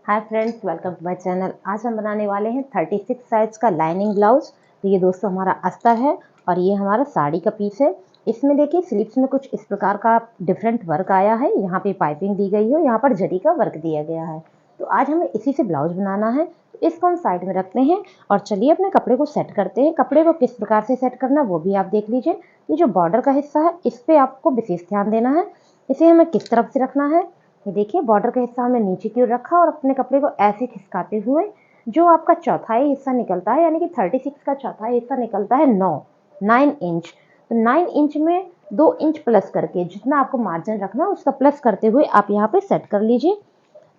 Hi friends, welcome to my channel. आज हम बनाने वाले हैं 36 साइज का लाइनिंग ब्लाउज। तो ये दोस्तों हमारा अस्तर है और ये हमारा साड़ी का पीस है। इसमें देखिए स्लीव्स में कुछ इस प्रकार का डिफरेंट वर्क आया है। यहाँ पे पाइपिंग दी गई है, यहाँ पर जरी का वर्क दिया गया है। तो आज हमें इसी से ब्लाउज बनाना है। तो इसको हम साइड में रखते हैं और चलिए अपने कपड़े को सेट करते हैं। कपड़े को किस प्रकार से सेट करना वो भी आप देख लीजिए। ये जो बॉर्डर का हिस्सा है इस पर आपको विशेष ध्यान देना है। इसे हमें किस तरफ से रखना है, ये देखिए बॉर्डर का हिस्सा हमने नीचे की ओर रखा और अपने कपड़े को ऐसे खिसकाते हुए जो आपका चौथाई हिस्सा निकलता है, यानी कि 36 का चौथाई हिस्सा निकलता है 9 इंच। तो 9 इंच में 2 इंच प्लस करके जितना आपको मार्जिन रखना है उसका प्लस करते हुए आप यहाँ पे सेट कर लीजिए।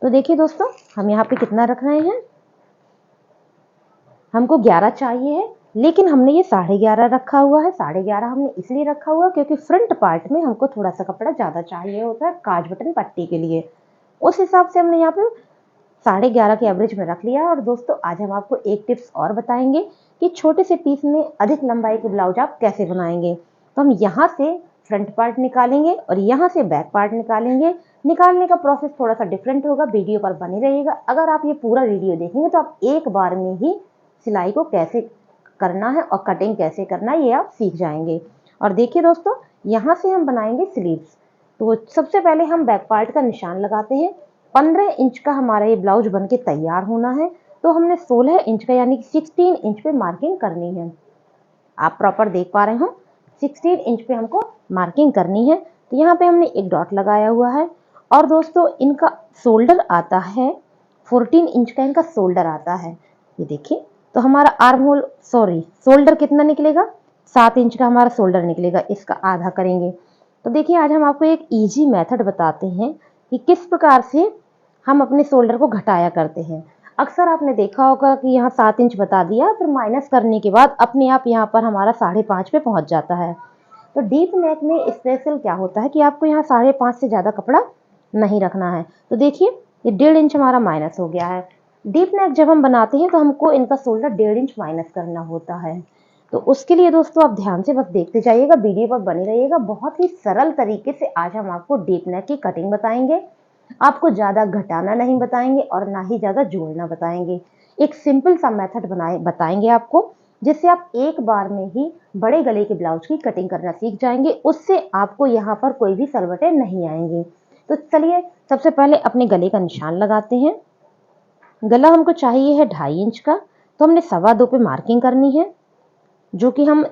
तो देखिए दोस्तों, हम यहाँ पे कितना रख रहे हैं, हमको 11 चाहिए है, लेकिन हमने ये 11.5 रखा हुआ है। 11.5 हमने इसलिए रखा हुआ क्योंकि फ्रंट पार्ट में हमको थोड़ा सा कपड़ा ज़्यादा चाहिए होता है काज बटन पट्टी के लिए। उस हिसाब से हमने यहाँ पे 11.5 के एवरेज में रख लिया। और दोस्तों आज हम आपको एक टिप्स और बताएंगे कि छोटे से पीस में अधिक लंबाई के ब्लाउज आप कैसे बनाएंगे। तो हम यहाँ से फ्रंट पार्ट निकालेंगे और यहाँ से बैक पार्ट निकालेंगे। निकालने का प्रोसेस थोड़ा सा डिफरेंट होगा, वीडियो पर बने रहिएगा। अगर आप ये पूरा वीडियो देखेंगे तो आप एक बार में ही सिलाई को कैसे करना है और कटिंग कैसे करना है ये आप सीख जाएंगे। और देखिए दोस्तों, यहाँ से हम बनाएंगे स्लीव्स। तो सबसे पहले हम बैक पार्ट का निशान लगाते हैं। 15 इंच का हमारा ये ब्लाउज बन के तैयार होना है। तो हमने 16 इंच का यानी कि 16 इंच पे मार्किंग करनी है। आप प्रॉपर देख पा रहे हो, 16 इंच पे हमको मार्किंग करनी है। तो यहाँ पे हमने एक डॉट लगाया हुआ है। और दोस्तों इनका शोल्डर आता है 14 इंच का, इनका शोल्डर आता है। ये देखिए, तो हमारा आर्म होल शोल्डर कितना निकलेगा, 7 इंच का हमारा शोल्डर निकलेगा। इसका आधा करेंगे। तो देखिए आज हम आपको एक इजी मेथड बताते हैं कि किस प्रकार से हम अपने शोल्डर को घटाया करते हैं। अक्सर आपने देखा होगा कि यहाँ 7 इंच बता दिया, फिर माइनस करने के बाद अपने आप यहाँ पर हमारा 5.5 पे पहुंच जाता है। तो डीप नेक में स्पेशल क्या होता है कि आपको यहाँ 5.5 से ज़्यादा कपड़ा नहीं रखना है। तो देखिए ये 1.5 इंच हमारा माइनस हो गया है। डीप नेक जब हम बनाते हैं तो हमको इनका शोल्डर 1.5 इंच माइनस करना होता है। तो उसके लिए दोस्तों आप ध्यान से बस देखते जाइएगा, वीडियो पर बने रहिएगा। बहुत ही सरल तरीके से आज हम आपको डीप नेक की कटिंग बताएंगे। आपको ज़्यादा घटाना नहीं बताएंगे और ना ही ज़्यादा जोड़ना बताएंगे। एक सिंपल सा मेथड बताएंगे आपको, जिससे आप एक बार में ही बड़े गले के ब्लाउज की कटिंग करना सीख जाएंगे। उससे आपको यहाँ पर कोई भी सलवटें नहीं आएंगी। तो चलिए सबसे पहले अपने गले का निशान लगाते हैं। गला हमको चाहिए है 2.5 इंच का। तो हमने 2.25 पे मार्किंग करनी है, जो कि हम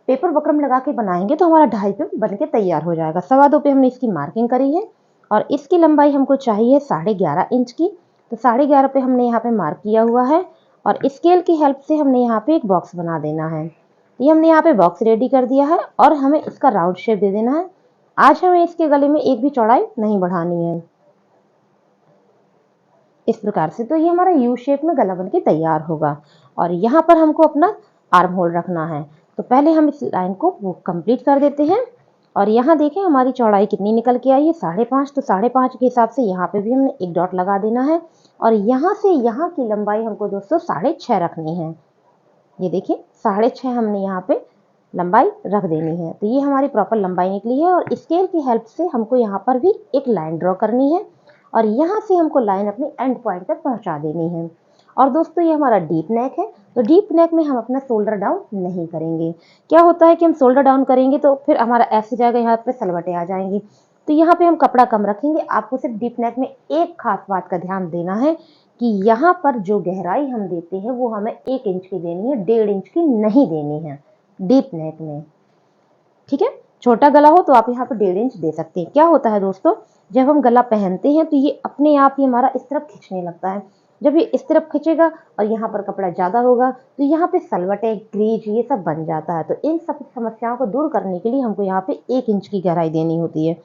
पेपर बकरम लगा के बनाएंगे तो हमारा 2.5 पे बन के तैयार हो जाएगा। 2.25 पे हमने इसकी मार्किंग करी है और इसकी लंबाई हमको चाहिए 11.5 इंच की। तो 11.5 पे हमने यहाँ पे मार्क किया हुआ है और स्केल की हेल्प से हमने यहाँ पे एक बॉक्स बना देना है। ये हमने यहाँ पे बॉक्स रेडी कर दिया है और हमें इसका राउंड शेप दे देना है। आज हमें इसके गले में एक भी चौड़ाई नहीं बढ़ानी है, इस प्रकार से। तो ये हमारा यू शेप में गला बन के तैयार होगा। और यहाँ पर हमको अपना आर्म होल रखना है। तो पहले हम इस लाइन को वो कंप्लीट कर देते हैं। और यहाँ देखें हमारी चौड़ाई कितनी निकल के आई है, 5.5। तो 5.5 के हिसाब से यहाँ पे भी हमने एक डॉट लगा देना है। और यहाँ से यहाँ की लंबाई हमको दोस्तों 6.5 रखनी है। ये देखिए 6.5 हमने यहाँ पे लंबाई रख देनी है। तो ये हमारी प्रॉपर लंबाई निकली है। और स्केल की हेल्प से हमको यहाँ पर भी एक लाइन ड्रॉ करनी है और यहाँ से हमको लाइन अपनी एंड पॉइंट तक पहुँचा देनी है। और दोस्तों ये हमारा डीप नेक है। तो डीप नेक में हम अपना शोल्डर डाउन नहीं करेंगे। क्या होता है कि हम शोल्डर डाउन करेंगे तो फिर हमारा ऐसे जाएगा, यहाँ पे सलवटें आ जाएंगी। तो यहाँ पे हम कपड़ा कम रखेंगे। आपको सिर्फ डीप नेक में एक खास बात का ध्यान देना है कि यहाँ पर जो गहराई हम देते हैं वो हमें 1 इंच की देनी है, 1.5 इंच की नहीं देनी है डीप नेक में। ठीक है, छोटा गला हो तो आप यहाँ पर 1.5 इंच दे सकते हैं। क्या होता है दोस्तों, जब हम गला पहनते हैं तो ये अपने आप ही हमारा इस तरफ खींचने लगता है। जब ये इस तरफ खींचेगा और यहाँ पर कपड़ा ज़्यादा होगा तो यहाँ पे सलवटें, क्रीज ये सब बन जाता है। तो इन सब समस्याओं को दूर करने के लिए हमको यहाँ पे 1 इंच की गहराई देनी होती है।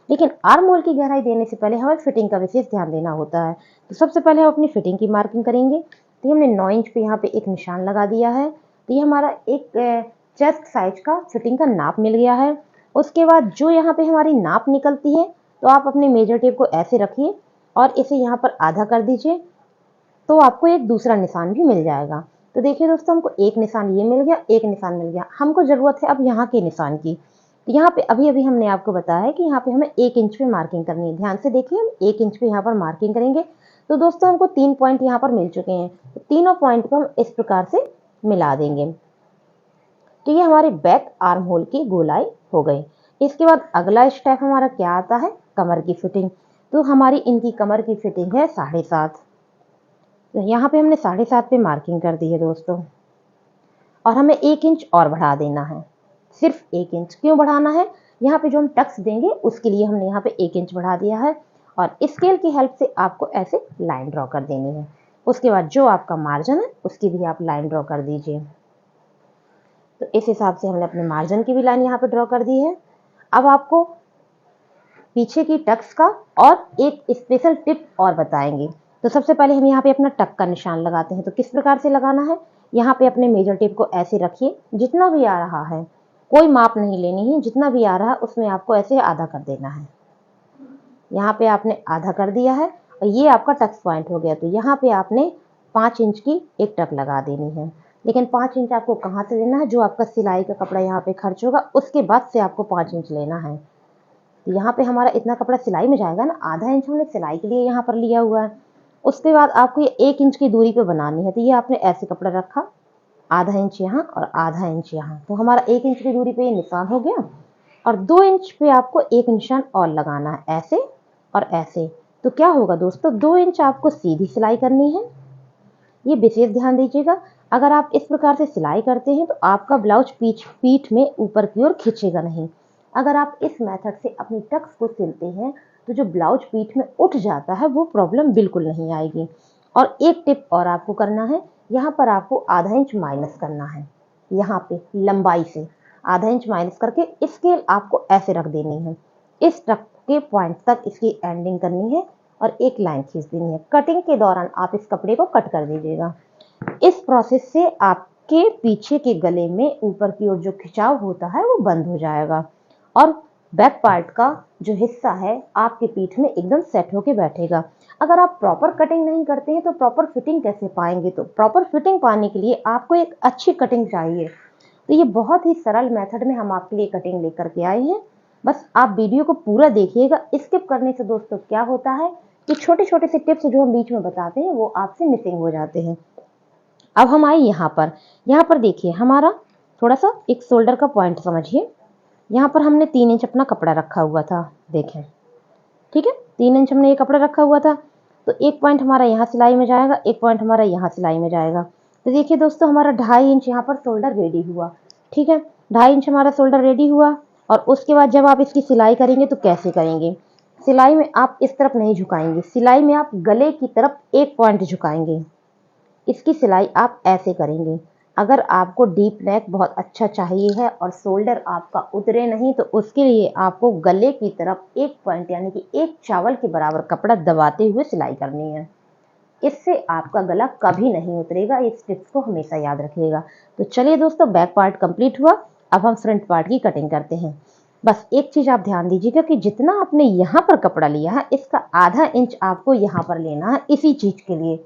लेकिन आर्म होल की गहराई देने से पहले हमें फिटिंग का विशेष ध्यान देना होता है। तो सबसे पहले हम अपनी फिटिंग की मार्किंग करेंगे। तो हमने 9 इंच पे यहाँ पे एक निशान लगा दिया है। तो ये हमारा एक चेस्ट साइज का फिटिंग का नाप मिल गया है। उसके बाद जो यहाँ पे हमारी नाप निकलती है तो आप अपने मेजर टेप को ऐसे रखिए और इसे यहाँ पर आधा कर दीजिए, तो आपको एक दूसरा निशान भी मिल जाएगा। तो देखिए दोस्तों, हमको एक निशान ये मिल गया, एक निशान मिल गया। हमको ज़रूरत है अब यहाँ के निशान की। तो यहाँ पे अभी अभी हमने आपको बताया है कि यहाँ पे हमें 1 इंच पे मार्किंग करनी है। ध्यान से देखिए, हम 1 इंच पे यहाँ पर मार्किंग करेंगे। तो दोस्तों हमको 3 पॉइंट यहाँ पर मिल चुके हैं, तो तीनों पॉइंट को हम इस प्रकार से मिला देंगे। तो ये हमारे बैक आर्म होल की गोलाई हो गई। इसके बाद अगला स्टेप हमारा क्या आता है, कमर की फिटिंग। तो हमारी इनकी कमर की फिटिंग है 7.5। तो यहाँ पे हमने 7.5 पे मार्किंग कर दी है दोस्तों, और हमें 1 इंच और बढ़ा देना है, सिर्फ 1 इंच। क्यों बढ़ाना है, यहाँ पे जो हम टक्स देंगे उसके लिए हमने यहाँ पे 1 इंच बढ़ा दिया है, और स्केल की हेल्प से आपको ऐसे लाइन ड्रॉ कर देनी है। उसके बाद जो आपका मार्जिन है उसकी भी आप लाइन ड्रॉ कर दीजिए। तो इस हिसाब से हमने अपने मार्जिन की भी लाइन यहाँ पे ड्रॉ कर दी है। अब आपको पीछे की टक्स का और एक स्पेशल टिप और बताएंगे। तो सबसे पहले हम यहाँ पे अपना टक का निशान लगाते हैं। तो किस प्रकार से लगाना है, यहाँ पे अपने मेजर टेप को ऐसे रखिए, जितना भी आ रहा है, कोई माप नहीं लेनी है, जितना भी आ रहा है उसमें आपको ऐसे आधा कर देना है। यहाँ पे आपने आधा कर दिया है और ये आपका टक्स पॉइंट हो गया। तो यहाँ पे आपने 5 इंच की एक टक लगा देनी है। लेकिन 5 इंच आपको कहाँ से लेना है, जो आपका सिलाई का कपड़ा यहाँ पे खर्च होगा उसके बाद से आपको 5 इंच लेना है। तो यहाँ पे हमारा इतना कपड़ा सिलाई में जाएगा ना, आधा इंच हमने सिलाई के लिए यहाँ पर लिया हुआ है। उसके बाद आपको ये 1 इंच की दूरी पे बनानी है। तो ये आपने ऐसे कपड़ा रखा, आधा इंच यहाँ और आधा इंच यहाँ, तो हमारा 1 इंच की दूरी पे ये निशान हो गया। और 2 इंच पे आपको एक निशान और लगाना है, ऐसे और ऐसे। तो क्या होगा दोस्तों, 2 इंच आपको सीधी सिलाई करनी है। ये विशेष ध्यान दीजिएगा, अगर आप इस प्रकार से सिलाई करते हैं तो आपका ब्लाउज पीठ में ऊपर की ओर खींचेगा नहीं। अगर आप इस मेथड से अपनी टक्स को सिलते हैं तो जो ब्लाउज पीठ में उठ जाता है वो प्रॉब्लम बिल्कुल नहीं आएगी। और एक टिप और आपको करना है, यहाँ पर आपको आधा इंच माइनस करना है, यहाँ पे लंबाई से आधा इंच माइनस करके स्केल आपको ऐसे रख देनी है। इस टक के पॉइंट तक इसकी एंडिंग करनी है और एक लाइन खींच देनी है। कटिंग के दौरान आप इस कपड़े को कट कर दीजिएगा। इस प्रोसेस से आपके पीछे के गले में ऊपर की ओर जो खिंचाव होता है वो बंद हो जाएगा, और बैक पार्ट का जो हिस्सा है आपके पीठ में एकदम सेट होके बैठेगा। अगर आप प्रॉपर कटिंग नहीं करते हैं तो प्रॉपर फिटिंग कैसे पाएंगे। तो प्रॉपर फिटिंग पाने के लिए आपको एक अच्छी कटिंग चाहिए। तो ये बहुत ही सरल मेथड में हम आपके लिए कटिंग लेकर के आए हैं। बस आप वीडियो को पूरा देखिएगा। स्किप करने से दोस्तों क्या होता है कि छोटे छोटे से टिप्स जो हम बीच में बताते हैं वो आपसे मिसिंग हो जाते हैं। अब हम आए यहाँ पर देखिए, हमारा थोड़ा सा एक शोल्डर का पॉइंट समझिए। यहाँ पर हमने 3 इंच अपना कपड़ा रखा हुआ था, देखें, ठीक है, 3 इंच हमने ये कपड़ा रखा हुआ था। तो एक पॉइंट हमारा यहाँ सिलाई में जाएगा, एक पॉइंट हमारा यहाँ सिलाई में जाएगा। तो देखिए दोस्तों, हमारा 2.5 इंच यहाँ पर शोल्डर रेडी हुआ, ठीक है, 2.5 इंच हमारा शोल्डर रेडी हुआ। और उसके बाद जब आप इसकी सिलाई करेंगे तो कैसे करेंगे, सिलाई में आप इस तरफ नहीं झुकाएंगे, सिलाई में आप गले की तरफ एक पॉइंट झुकाएंगे। इसकी सिलाई आप ऐसे करेंगे। अगर आपको डीप नेक बहुत अच्छा चाहिए है और शोल्डर आपका उतरे नहीं, तो उसके लिए आपको गले की तरफ एक पॉइंट यानी कि एक चावल के बराबर कपड़ा दबाते हुए सिलाई करनी है। इससे आपका गला कभी नहीं उतरेगा। इस टिप्स को हमेशा याद रखिएगा। तो चलिए दोस्तों, बैक पार्ट कंप्लीट हुआ, अब हम फ्रंट पार्ट की कटिंग करते हैं। बस एक चीज आप ध्यान दीजिएगा कि जितना आपने यहाँ पर कपड़ा लिया है इसका आधा इंच आपको यहाँ पर लेना है, इसी चीज के लिए,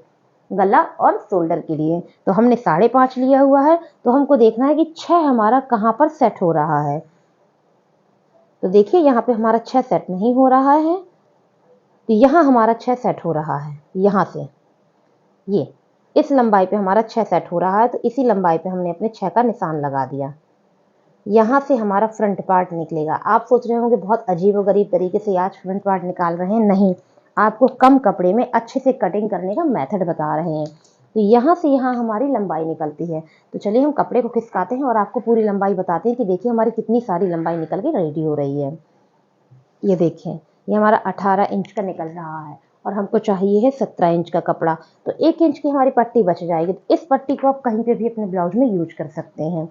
गला और शोल्डर के लिए। तो हमने 5.5 लिया हुआ है, तो हमको देखना है कि 6 हमारा कहाँ पर सेट हो रहा है। तो देखिए यहाँ पे हमारा 6 सेट नहीं हो रहा है, तो यहाँ हमारा 6 सेट हो रहा है। यहाँ से ये इस लंबाई पे हमारा 6 सेट हो रहा है, तो इसी लंबाई पे हमने अपने 6 का निशान लगा दिया। यहाँ से हमारा फ्रंट पार्ट निकलेगा। आप सोच रहे होंगे बहुत अजीब और गरीब तरीके से आज फ्रंट पार्ट निकाल रहे हैं, नहीं, आपको कम कपड़े में अच्छे से कटिंग करने का मेथड बता रहे हैं। तो यहाँ से यहाँ हमारी लंबाई निकलती है। तो चलिए हम कपड़े को खिसकाते हैं और आपको पूरी लंबाई बताते हैं कि देखिए हमारी कितनी सारी लंबाई निकल के रेडी हो रही है। ये देखें, ये हमारा 18 इंच का निकल रहा है और हमको चाहिए है 17 इंच का कपड़ा। तो 1 इंच की हमारी पट्टी बच जाएगी। तो इस पट्टी को आप कहीं पे भी अपने ब्लाउज में यूज कर सकते हैं।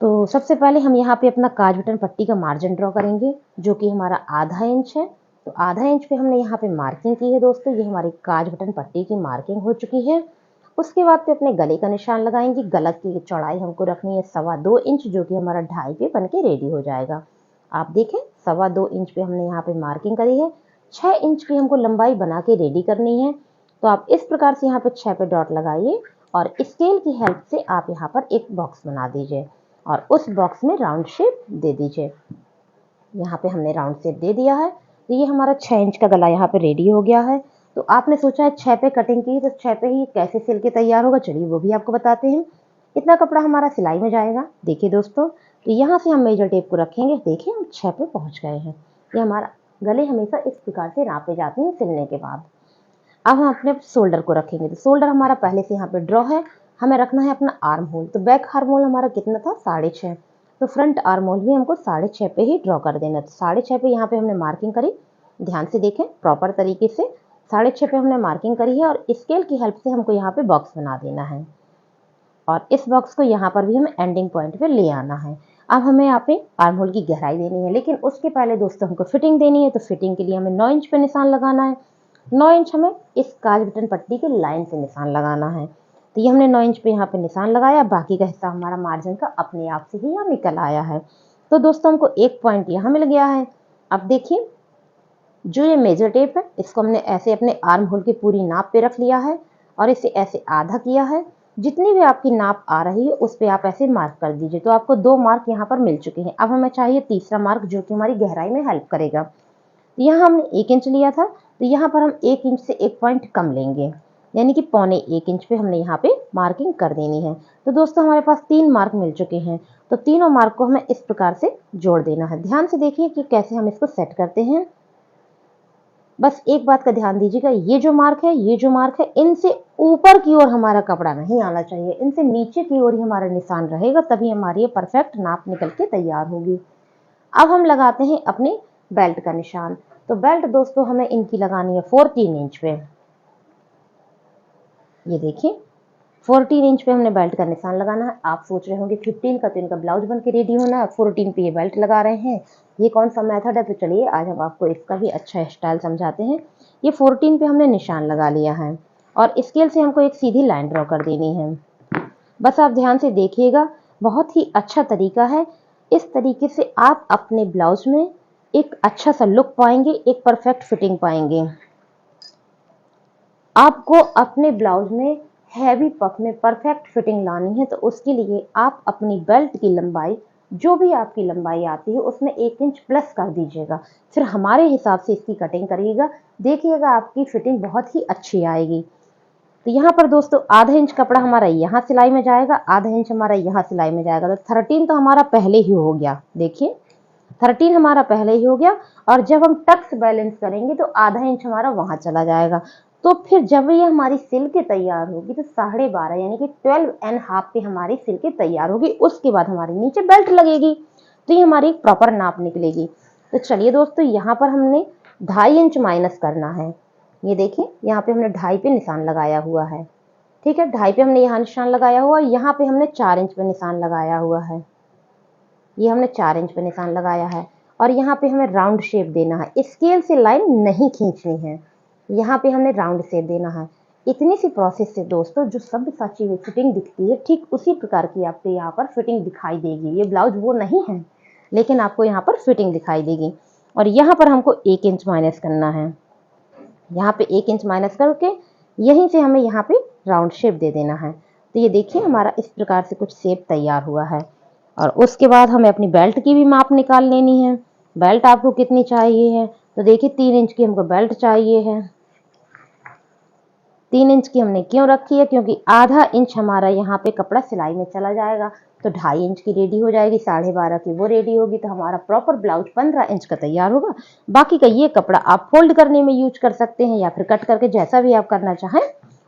तो सबसे पहले हम यहाँ पे अपना काज बटन पट्टी का मार्जिन ड्रॉ करेंगे, जो कि हमारा आधा इंच है। तो आधा इंच पे हमने यहाँ पे मार्किंग की है दोस्तों। ये हमारी काज बटन पट्टी की मार्किंग हो चुकी है। उसके बाद पे अपने गले का निशान लगाएंगे। गला की चौड़ाई हमको रखनी है 2.25 इंच, जो कि हमारा 2.5 पे बन के रेडी हो जाएगा। आप देखें 2.25 इंच पे हमने यहाँ पे मार्किंग करी है। 6 इंच की हमको लंबाई बना के रेडी करनी है। तो आप इस प्रकार से यहाँ पे 6 पे डॉट लगाइए और स्केल की हेल्प से आप यहाँ पर एक बॉक्स बना दीजिए और उस बॉक्स में राउंड शेप दे दीजिए। यहाँ पे हमने राउंड शेप दे दिया है। तो ये हमारा 6 इंच का गला यहाँ पे रेडी हो गया है। तो आपने सोचा है 6 पे कटिंग की, तो 6 पे ही कैसे सिल के तैयार होगा, चलिए वो भी आपको बताते हैं। इतना कपड़ा हमारा सिलाई में जाएगा। देखिए दोस्तों, तो यहाँ से हम मेजर टेप को रखेंगे। देखिए हम 6 पे पहुँच गए हैं। ये हमारा गले हमेशा इस प्रकार से नापे जाते हैं सिलने के बाद। अब हम अपने शोल्डर को रखेंगे, तो शोल्डर हमारा पहले से यहाँ पे ड्रॉ है। हमें रखना है अपना आर्म होल। तो बैक आर्म होल हमारा कितना था, 6.5। तो फ्रंट आर्म होल भी हमको 6.5 पे ही ड्रॉ कर देना। तो 6.5 पे यहाँ पे हमने मार्किंग करी। ध्यान से देखें प्रॉपर तरीके से। 6.5 पे हमने मार्किंग करी है और स्केल की हेल्प से हमको यहाँ पे बॉक्स बना देना है और इस बॉक्स को यहाँ पर भी हमें एंडिंग पॉइंट पे ले आना है। अब हमें यहाँ पे आर्म होल की गहराई देनी है, लेकिन उसके पहले दोस्तों हमको फिटिंग देनी है। तो फिटिंग के लिए हमें 9 इंच पे निशान लगाना है। 9 इंच हमें इस काज बटन पट्टी के लाइन से निशान लगाना है। तो ये हमने 9 इंच पे यहाँ पे निशान लगाया। बाकी का हिस्सा हमारा मार्जिन का अपने आप से ही यहाँ निकल आया है। तो दोस्तों हमको एक पॉइंट यहाँ मिल गया है। अब देखिए, जो ये मेजर टेप है इसको हमने ऐसे अपने आर्म होल की पूरी नाप पे रख लिया है और इसे ऐसे आधा किया है। जितनी भी आपकी नाप आ रही है उस पे आप ऐसे मार्क कर दीजिए। तो आपको 2 मार्क यहाँ पर मिल चुके हैं। अब हमें चाहिए तीसरा मार्क, जो कि हमारी गहराई में हेल्प करेगा। यहाँ हमने 1 इंच लिया था, तो यहाँ पर हम 1 इंच से 1 पॉइंट कम लेंगे, यानी कि 1.25 इंच पे हमने यहाँ पे मार्किंग कर देनी है। तो दोस्तों हमारे पास 3 मार्क मिल चुके हैं। तो तीनों मार्क को हमें इस प्रकार से जोड़ देना है। ध्यान से देखिए कि कैसे हम इसको सेट करते हैं। बस एक बात का ध्यान दीजिएगा, ये जो मार्क है, इनसे ऊपर की ओर हमारा कपड़ा नहीं आना चाहिए। इनसे नीचे की ओर ही हमारा निशान रहेगा, तभी हमारी ये परफेक्ट नाप निकल के तैयार होगी। अब हम लगाते हैं अपने बेल्ट का निशान। तो बेल्ट दोस्तों हमें इनकी लगानी है 14 इंच पे। ये देखिए 14 इंच पे हमने बेल्ट का निशान लगाना है। आप सोच रहे होंगे 15 का तो इनका ब्लाउज बन के रेडी होना है, 14 पे ये बेल्ट लगा रहे हैं, ये कौन सा मेथड है। तो चलिए आज हम आपको इसका भी अच्छा स्टाइल समझाते हैं। ये 14 पे हमने निशान लगा लिया है और स्केल से हमको एक सीधी लाइन ड्रॉ कर देनी है। बस आप ध्यान से देखिएगा, बहुत ही अच्छा तरीका है। इस तरीके से आप अपने ब्लाउज में एक अच्छा सा लुक पाएंगे, एक परफेक्ट फिटिंग पाएंगे। आपको अपने ब्लाउज में हैवी पफ में परफेक्ट फिटिंग लानी है, तो उसके लिए आप अपनी बेल्ट की लंबाई, जो भी आपकी लंबाई आती है उसमें 1 इंच प्लस कर दीजिएगा। फिर हमारे हिसाब से इसकी कटिंग करिएगा, देखिएगा आपकी फिटिंग बहुत ही अच्छी आएगी। तो यहाँ पर दोस्तों आधा इंच कपड़ा हमारा यहाँ सिलाई में जाएगा, आधा इंच हमारा यहाँ सिलाई में जाएगा। तो 13 तो हमारा पहले ही हो गया। देखिए 13 हमारा पहले ही हो गया और जब हम टक्स बैलेंस करेंगे तो आधा इंच हमारा वहां चला जाएगा। तो फिर जब ये हमारी सिल के तैयार होगी तो 12.5 यानी कि 12.5 पे हमारी सिल के तैयार होगी। उसके बाद हमारे नीचे बेल्ट लगेगी, तो ये हमारी प्रॉपर नाप निकलेगी। तो चलिए दोस्तों, यहाँ पर हमने 2.5 इंच माइनस करना है। ये देखिए यहाँ पे हमने 2.5 पे निशान लगाया हुआ है। ठीक है, 2.5 पे हमने यहाँ निशान लगाया हुआ है, यहाँ पे हमने 4 इंच पे निशान लगाया हुआ है। ये हमने 4 इंच पे निशान लगाया है और यहाँ पे हमें राउंड शेप देना है। स्केल से लाइन नहीं खींचनी है, यहाँ पे हमने राउंड शेप देना है। इतनी सी प्रोसेस से दोस्तों जो सब्यसाची हुई फिटिंग दिखती है, ठीक उसी प्रकार की आपको यहाँ पर फिटिंग दिखाई देगी। ये ब्लाउज वो नहीं है, लेकिन आपको यहाँ पर फिटिंग दिखाई देगी। और यहाँ पर हमको 1 इंच माइनस करना है। यहाँ पे 1 इंच माइनस करके यहीं से हमें यहाँ पे राउंड शेप दे देना है। तो ये देखिए हमारा इस प्रकार से कुछ शेप तैयार हुआ है। और उसके बाद हमें अपनी बेल्ट की भी माप निकाल लेनी है। बेल्ट आपको कितनी चाहिए है, तो देखिए 3 इंच की हमको बेल्ट चाहिए है। 3 इंच की हमने क्यों रखी है, क्योंकि आधा इंच हमारा यहाँ पे कपड़ा सिलाई में चला जाएगा। तो 2.5 इंच की रेडी हो जाएगी, 12.5 की वो रेडी होगी, तो हमारा प्रॉपर ब्लाउज 15 इंच का तैयार होगा। बाकी का ये कपड़ा आप फोल्ड करने में यूज कर सकते हैं या फिर कट करके, जैसा भी आप करना चाहें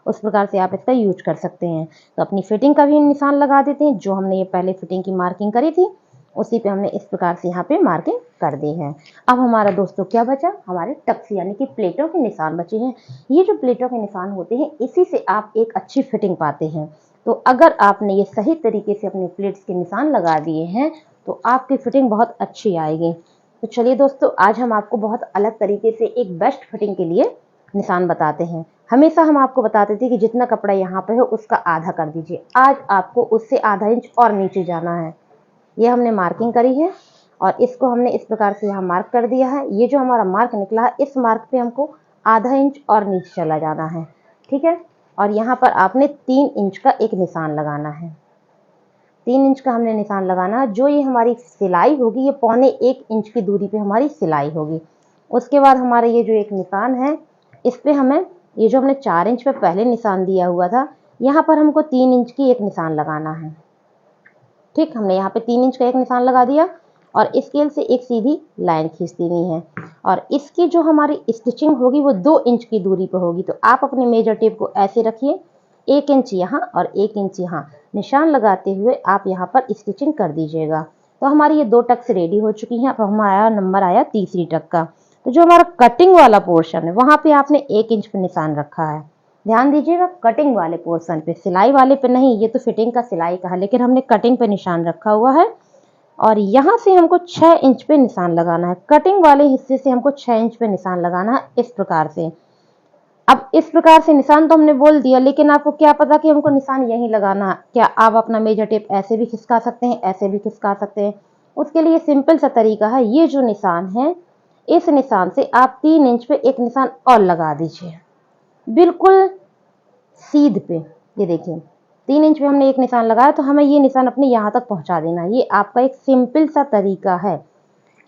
उस प्रकार से आप इसका यूज कर सकते हैं। तो अपनी फिटिंग का भी निशान लगा देते हैं। जो हमने ये पहले फिटिंग की मार्किंग करी थी उसी पे हमने इस प्रकार से यहाँ पे मार्किंग कर दी है। अब हमारा दोस्तों क्या बचा, हमारे टक्स यानी कि प्लेटों के निशान बचे हैं। ये जो प्लेटों के निशान होते हैं, इसी से आप एक अच्छी फिटिंग पाते हैं। तो अगर आपने ये सही तरीके से अपने प्लेट्स के निशान लगा दिए हैं तो आपकी फिटिंग बहुत अच्छी आएगी। तो चलिए दोस्तों, आज हम आपको बहुत अलग तरीके से एक बेस्ट फिटिंग के लिए निशान बताते हैं। हमेशा हम आपको बताते थे कि जितना कपड़ा यहाँ पे है उसका आधा कर दीजिए, आज आपको उससे आधा इंच और नीचे जाना है। ये हमने मार्किंग करी है और इसको हमने इस प्रकार से यहाँ मार्क कर दिया है। ये जो हमारा मार्क निकला है, इस मार्क पे हमको आधा इंच और नीचे चला जाना है। ठीक है, और यहाँ पर आपने 3 इंच का एक निशान लगाना है। 3 इंच का हमने निशान लगाना है। जो ये हमारी सिलाई होगी, ये 1.25 इंच की दूरी पे हमारी सिलाई होगी। उसके बाद हमारा ये जो एक निशान है, इस पे हमें ये जो हमने 4 इंच पे पहले निशान दिया हुआ था, यहाँ पर हमको 3 इंच की एक निशान लगाना है। ठीक, हमने यहाँ पे 3 इंच का एक निशान लगा दिया और स्केल से एक सीधी लाइन खींच देनी है और इसकी जो हमारी स्टिचिंग होगी वो 2 इंच की दूरी पर होगी। तो आप अपने मेजर टेप को ऐसे रखिए, 1 इंच यहाँ और 1 इंच यहाँ निशान लगाते हुए आप यहाँ पर स्टिचिंग कर दीजिएगा। तो हमारी ये 2 टक्स रेडी हो चुकी हैं। अब हमारा नंबर आया तीसरी टक का। तो जो हमारा कटिंग वाला पोर्शन है वहाँ पे आपने 1 इंच पे निशान रखा है। ध्यान दीजिएगा कटिंग वाले पोर्शन पे, सिलाई वाले पे नहीं। ये तो फिटिंग का सिलाई का है, लेकिन हमने कटिंग पे निशान रखा हुआ है और यहाँ से हमको 6 इंच पे निशान लगाना है। कटिंग वाले हिस्से से हमको 6 इंच पे निशान लगाना है इस प्रकार से। अब इस प्रकार से निशान तो हमने बोल दिया, लेकिन आपको क्या पता कि हमको निशान यहीं लगाना है। क्या आप अपना मेजर टेप ऐसे भी खिसका सकते हैं, ऐसे भी खिसका सकते हैं। उसके लिए सिंपल सा तरीका है, ये जो निशान है इस निशान से आप 3 इंच पे एक निशान और लगा दीजिए, बिल्कुल सीध पे। ये देखिए 3 इंच पे हमने एक निशान लगाया, तो हमें ये निशान अपने यहाँ तक पहुँचा देना है। ये आपका एक सिंपल सा तरीका है।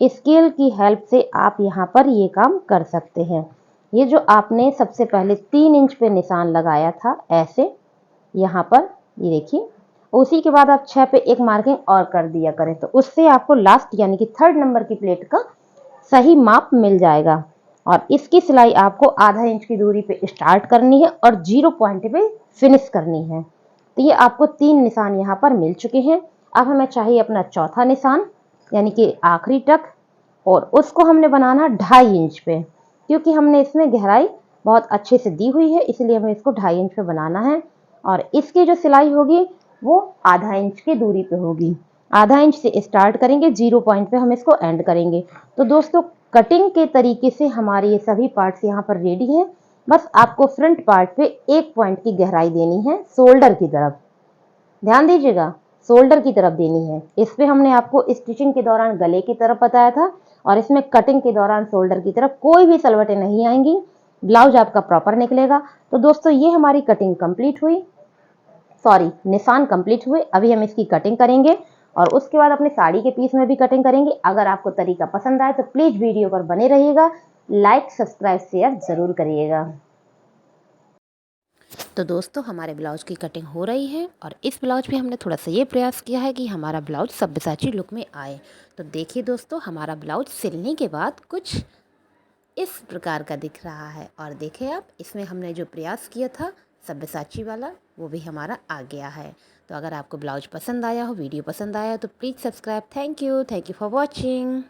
स्केल की हेल्प से आप यहाँ पर ये काम कर सकते हैं। ये जो आपने सबसे पहले 3 इंच पे निशान लगाया था ऐसे यहाँ पर, ये देखिए, उसी के बाद आप 6 पे एक मार्किंग और कर दिया करें, तो उससे आपको लास्ट यानी कि 3rd नंबर की प्लेट का सही माप मिल जाएगा। और इसकी सिलाई आपको आधा इंच की दूरी पे स्टार्ट करनी है और 0 पॉइंट पे फिनिश करनी है। तो ये आपको 3 निशान यहाँ पर मिल चुके हैं। अब हमें चाहिए अपना चौथा निशान यानी कि आखिरी टक, और उसको हमने बनाना 2.5 इंच पे, क्योंकि हमने इसमें गहराई बहुत अच्छे से दी हुई है, इसलिए हमें इसको 2.5 इंच पे बनाना है। और इसकी जो सिलाई होगी वो आधा इंच की दूरी पे होगी। आधा इंच से स्टार्ट करेंगे, 0 पॉइंट पे हम इसको एंड करेंगे। तो दोस्तों कटिंग के तरीके से हमारे ये सभी पार्ट्स यहाँ पर रेडी हैं। बस आपको फ्रंट पार्ट पे 1 पॉइंट की गहराई देनी है शोल्डर की तरफ। ध्यान दीजिएगा, शोल्डर की तरफ देनी है। इस पे हमने आपको स्टिचिंग के दौरान गले की तरफ बताया था और इसमें कटिंग के दौरान शोल्डर की तरफ। कोई भी सलवटें नहीं आएंगी, ब्लाउज आपका प्रॉपर निकलेगा। तो दोस्तों ये हमारी कटिंग कंप्लीट हुई, सॉरी निशान कंप्लीट हुए। अभी हम इसकी कटिंग करेंगे और उसके बाद अपने साड़ी के पीस में भी कटिंग करेंगे। अगर आपको तरीका पसंद आए तो प्लीज वीडियो पर बने रहिएगा, लाइक सब्सक्राइब शेयर जरूर करिएगा। तो दोस्तों हमारे ब्लाउज की कटिंग हो रही है और इस ब्लाउज पे हमने थोड़ा सा ये प्रयास किया है कि हमारा ब्लाउज सब्यसाची लुक में आए। तो देखिए दोस्तों हमारा ब्लाउज सिलने के बाद कुछ इस प्रकार का दिख रहा है और देखें आप, इसमें हमने जो प्रयास किया था सब्यसाची वाला वो भी हमारा आ गया है। तो अगर आपको ब्लाउज पसंद आया हो, वीडियो पसंद आया हो तो please subscribe. Thank you for watching.